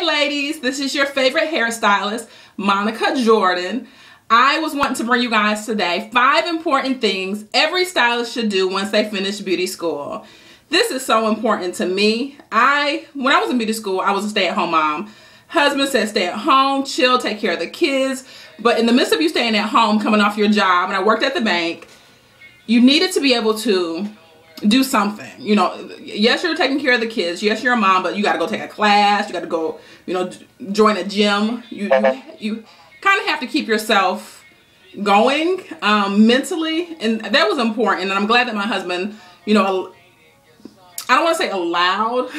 Hey ladies, this is your favorite hairstylist, Monica Jordan. I was wanting to bring you guys today 5 important things every stylist should do once they finish beauty school. This is so important to me. When I was in beauty school, I was a stay-at-home mom. Husband said stay at home, chill, take care of the kids. But in the midst of you staying at home, coming off your job, and I worked at the bank, you needed to be able to do something. You know, yes, you're taking care of the kids. Yes, you're a mom, but you got to go take a class. You got to go, you know, join a gym. You kind of have to keep yourself going mentally, and that was important. And I'm glad that my husband, you know, I don't want to say allowed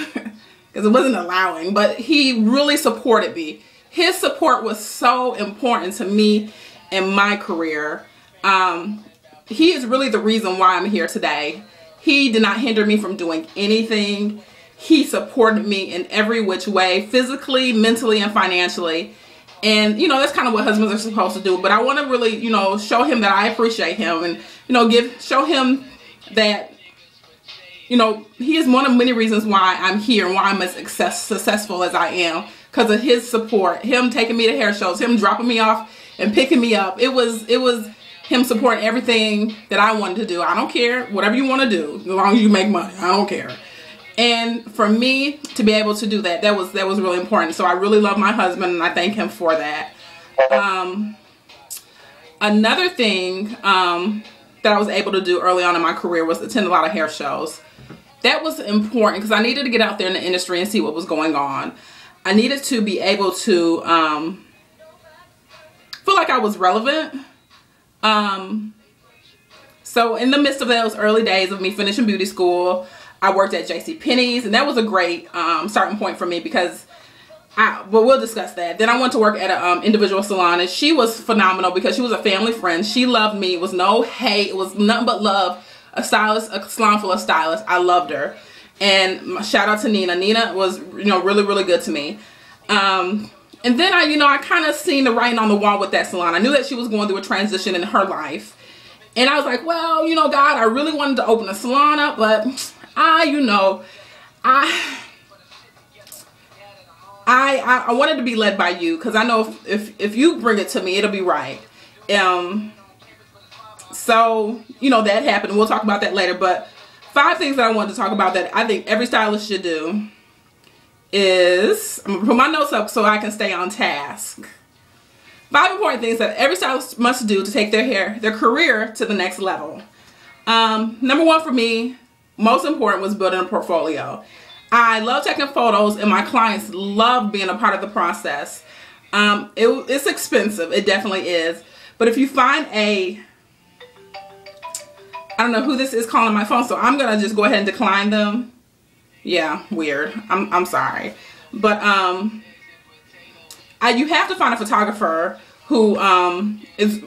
because it wasn't allowing, but he really supported me. His support was so important to me in my career. He is really the reason why I'm here today. He did not hinder me from doing anything. He supported me in every which way, physically, mentally, and financially. And, you know, that's kind of what husbands are supposed to do. But I want to really, you know, show him that I appreciate him and, you know, show him that, you know, he is one of many reasons why I'm here and why I'm as successful as I am, because of his support, him taking me to hair shows, him dropping me off and picking me up. It was him supporting everything that I wanted to do. I don't care, whatever you want to do, as long as you make money, I don't care. And for me to be able to do that, that was really important. So I really love my husband and I thank him for that. Another thing that I was able to do early on in my career was attend a lot of hair shows. That was important because I needed to get out there in the industry and see what was going on. I needed to be able to feel like I was relevant. So in the midst of those early days of me finishing beauty school, I worked at JCPenney's, and that was a great starting point for me because but we'll discuss that. Then I went to work at an individual salon, and she was phenomenal because she was a family friend. She loved me. It was no hate. It was nothing but love. A stylist, a salon full of stylists. I loved her. And shout out to Nina. Nina was, you know, really, really good to me. And then I kind of seen the writing on the wall with that salon. I knew that she was going through a transition in her life. And I was like, well, you know, God, I really wanted to open a salon up, but I wanted to be led by you because I know if you bring it to me, it'll be right. So, you know, that happened. We'll talk about that later. But 5 things that I wanted to talk about that I think every stylist should do is, I'm gonna put my notes up so I can stay on task. 5 important things that every stylist must do to take their career to the next level. Number 1 for me, most important, was building a portfolio. I love taking photos and my clients love being a part of the process. It's expensive, it definitely is. But if you find I don't know who this is calling my phone, so I'm gonna just go ahead and decline them. Yeah, weird. I'm sorry. But you have to find a photographer who is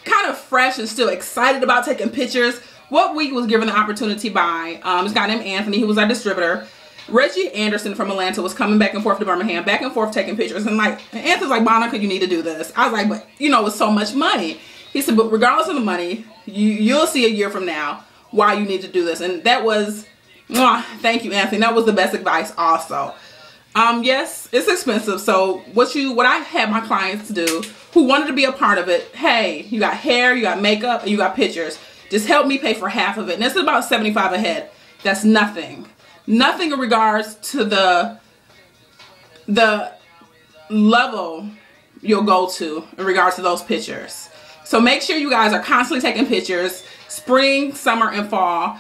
kind of fresh and still excited about taking pictures. What week was given the opportunity by this guy named Anthony, who was our distributor. Reggie Anderson from Atlanta was coming back and forth to Birmingham, back and forth taking pictures. And Anthony's like, Monica, you need to do this. I was like, but you know, it's so much money. He said, but regardless of the money, you'll see a year from now why you need to do this. And that was, thank you, Anthony. That was the best advice also. Yes, it's expensive. So what I had my clients do who wanted to be a part of it, hey, you got hair, you got makeup, and you got pictures. Just help me pay for half of it. And it's about $75 a head. That's nothing. Nothing in regards to the level you'll go to in regards to those pictures. So make sure you guys are constantly taking pictures, spring, summer, and fall.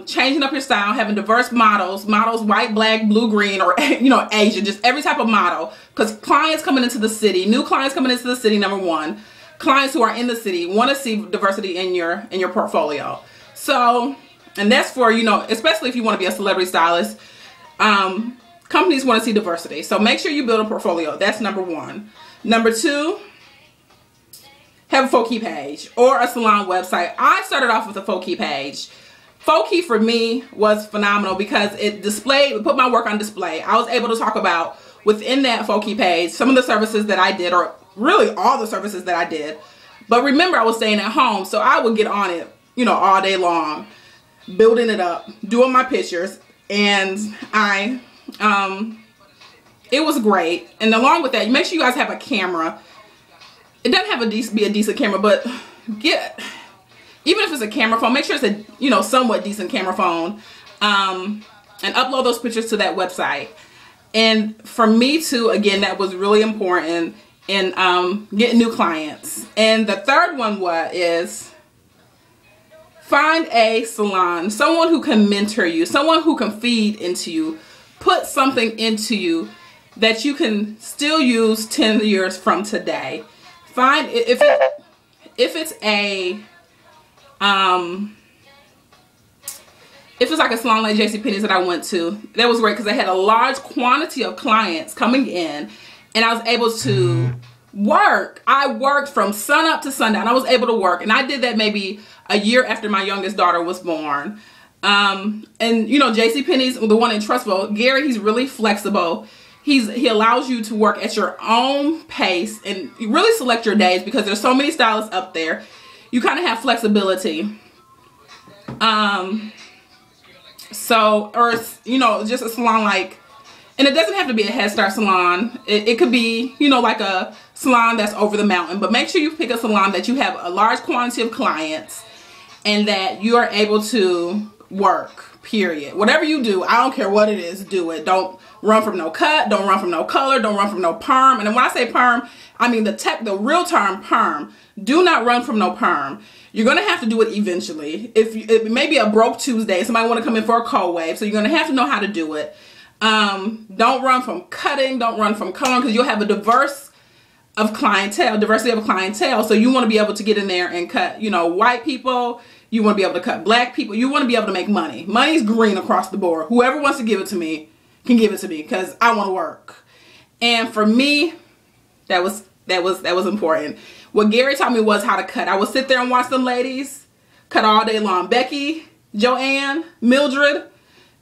Changing up your style, having diverse models, white, black, blue, green, or, you know, Asian, just every type of model. Because clients coming into the city, new clients coming into the city, number 1. Clients who are in the city want to see diversity in your portfolio. So, and that's for, you know, especially if you want to be a celebrity stylist, companies want to see diversity. So make sure you build a portfolio. That's number 1. Number 2, have a Fokey page or a salon website. I started off with a Fokey page. Fokey for me was phenomenal because it put my work on display. I was able to talk about within that Fokey page some of the services that I did, or really all the services that I did. But remember, I was staying at home, so I would get on it, you know, all day long, building it up, doing my pictures, and I it was great. And along with that, make sure you guys have a camera. It doesn't have to be a decent camera, but even if it's a camera phone, make sure it's a, you know, somewhat decent camera phone, and upload those pictures to that website. And for me too, again, that was really important in getting new clients. And the third one is find a salon, someone who can mentor you, someone who can feed into you, put something into you that you can still use 10 years from today. Find, if it's like a salon like JCPenney's that I went to, that was great because they had a large quantity of clients coming in, and I was able to work. I worked from sun up to sundown. I was able to work, and I did that maybe a year after my youngest daughter was born. And you know, JCPenney's, the one in Trustville, Gary, he's really flexible. He allows you to work at your own pace, and you really select your days because there's so many stylists up there. You kind of have flexibility. So, or, you know, just a salon like, and it doesn't have to be a Head Start salon. It could be, you know, like a salon that's over the mountain. But make sure you pick a salon that you have a large quantity of clients and that you are able to work, period. Whatever you do, I don't care what it is, do it. Don't run from no cut. Don't run from no color. Don't run from no perm. And then when I say perm, I mean the real term perm. Do not run from no perm. You're going to have to do it eventually. It may be a broke Tuesday, somebody want to come in for a cold wave, so you're going to have to know how to do it. Don't run from cutting. Don't run from coloring, because you'll have a diversity of clientele. So you want to be able to get in there and cut, you know, white people. You want to be able to cut black people. You want to be able to make money. Money's green across the board. Whoever wants to give it to me can give it to me, because I want to work. And for me, that was important. What Gary taught me was how to cut. I would sit there and watch them ladies cut all day long. Becky, Joanne, Mildred,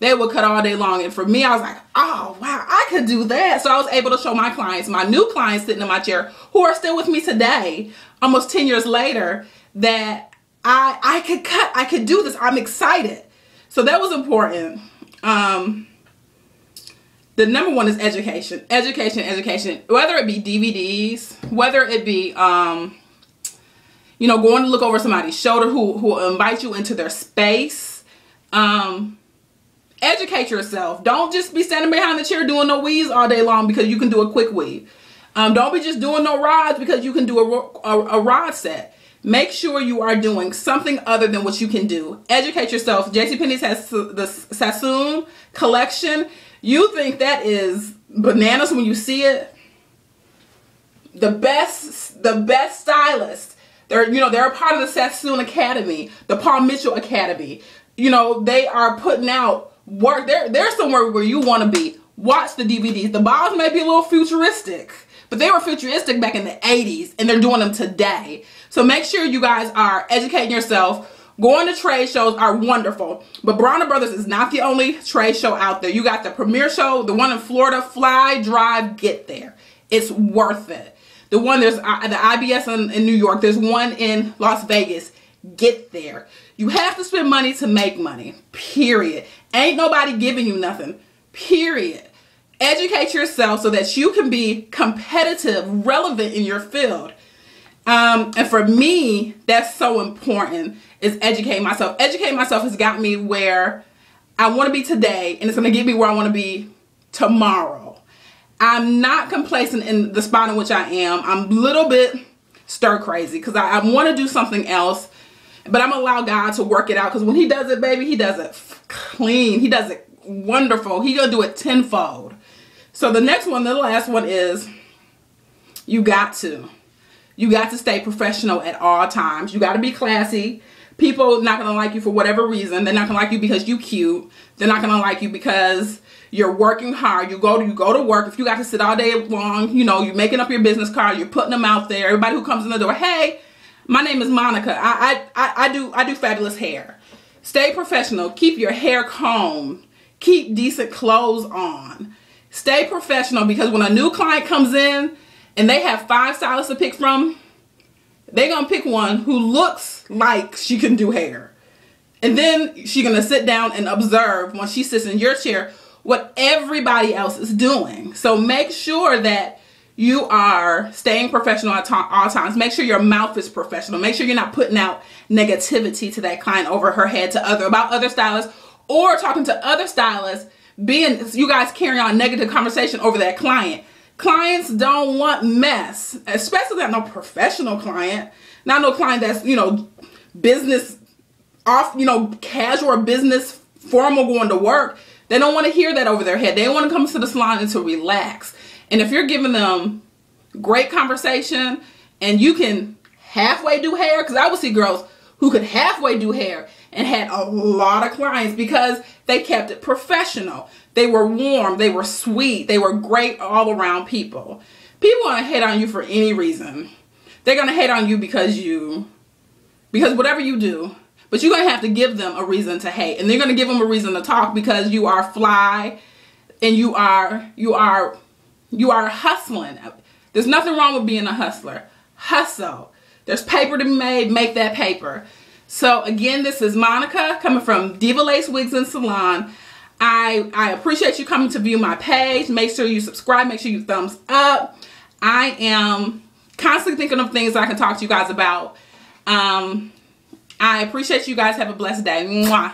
they would cut all day long. And for me, I was like, oh, wow, I could do that. So I was able to show my clients, my new clients sitting in my chair, who are still with me today, almost 10 years later, that I could cut. I could do this. I'm excited. So that was important. The number one is education. Education. Whether it be DVDs, whether it be, you know, going to look over somebody's shoulder who invite you into their space. Educate yourself. Don't just be standing behind the chair doing no weaves all day long because you can do a quick weave. Don't be just doing no rods because you can do a rod set. Make sure you are doing something other than what you can do. Educate yourself. JCPenney's has the Sassoon collection. You think that is bananas when you see it. The best stylists. They're a part of the Sassoon Academy, the Paul Mitchell Academy. You know, they are putting out work. They're somewhere where you want to be. Watch the DVDs. The balls may be a little futuristic, but they were futuristic back in the 80s, and they're doing them today. So make sure you guys are educating yourself. Going to trade shows are wonderful, but Bronner Brothers is not the only trade show out there. You got the premiere show, the one in Florida. Fly, drive, get there. It's worth it. The one, there's the IBS in New York. There's one in Las Vegas. Get there. You have to spend money to make money, period. Ain't nobody giving you nothing, period. Educate yourself so that you can be competitive, relevant in your field. And for me, that's so important, is educating myself. Educating myself has got me where I want to be today, and it's going to get me where I want to be tomorrow. I'm not complacent in the spot in which I am. I'm a little bit stir crazy because I want to do something else, but I'm going to allow God to work it out, because when he does it, baby, he does it clean. He does it wonderful. He's going to do it tenfold. So the next one, the last one is you got to stay professional at all times. You got to be classy. People not going to like you for whatever reason. They're not going to like you because you cute. They're not going to like you because you're working hard. You go to work. If you got to sit all day long, you know, you're making up your business card. You're putting them out there. Everybody who comes in the door, hey, my name is Monica. I do fabulous hair. Stay professional. Keep your hair combed. Keep decent clothes on. Stay professional, because when a new client comes in and they have 5 stylists to pick from, they're going to pick one who looks like she can do hair. And then she's going to sit down and observe, when she sits in your chair, what everybody else is doing. So make sure that you are staying professional at all times. Make sure your mouth is professional. Make sure you're not putting out negativity to that client over her head about other stylists, or talking to other stylists, you guys carry on negative conversation over that client. Clients don't want mess, especially not no professional client, not no client that's, business off, casual business, formal, going to work. They don't want to hear that over their head. They want to come to the salon and to relax. And if you're giving them great conversation and you can halfway do hair, because I would see girls who could halfway do hair and had a lot of clients because they kept it professional. They were warm, they were sweet, they were great all around people. People want to hate on you for any reason. They're going to hate on you because whatever you do, but you're going to have to give them a reason to hate. And they're going to give them a reason to talk because you are fly and you are hustling. There's nothing wrong with being a hustler. Hustle. There's paper to be made. Make that paper. So again, this is Monica coming from Diva Lace Wigs and Salon. I appreciate you coming to view my page. Make sure you subscribe. Make sure you thumbs up. I am constantly thinking of things that I can talk to you guys about. I appreciate you guys. Have a blessed day. Mwah.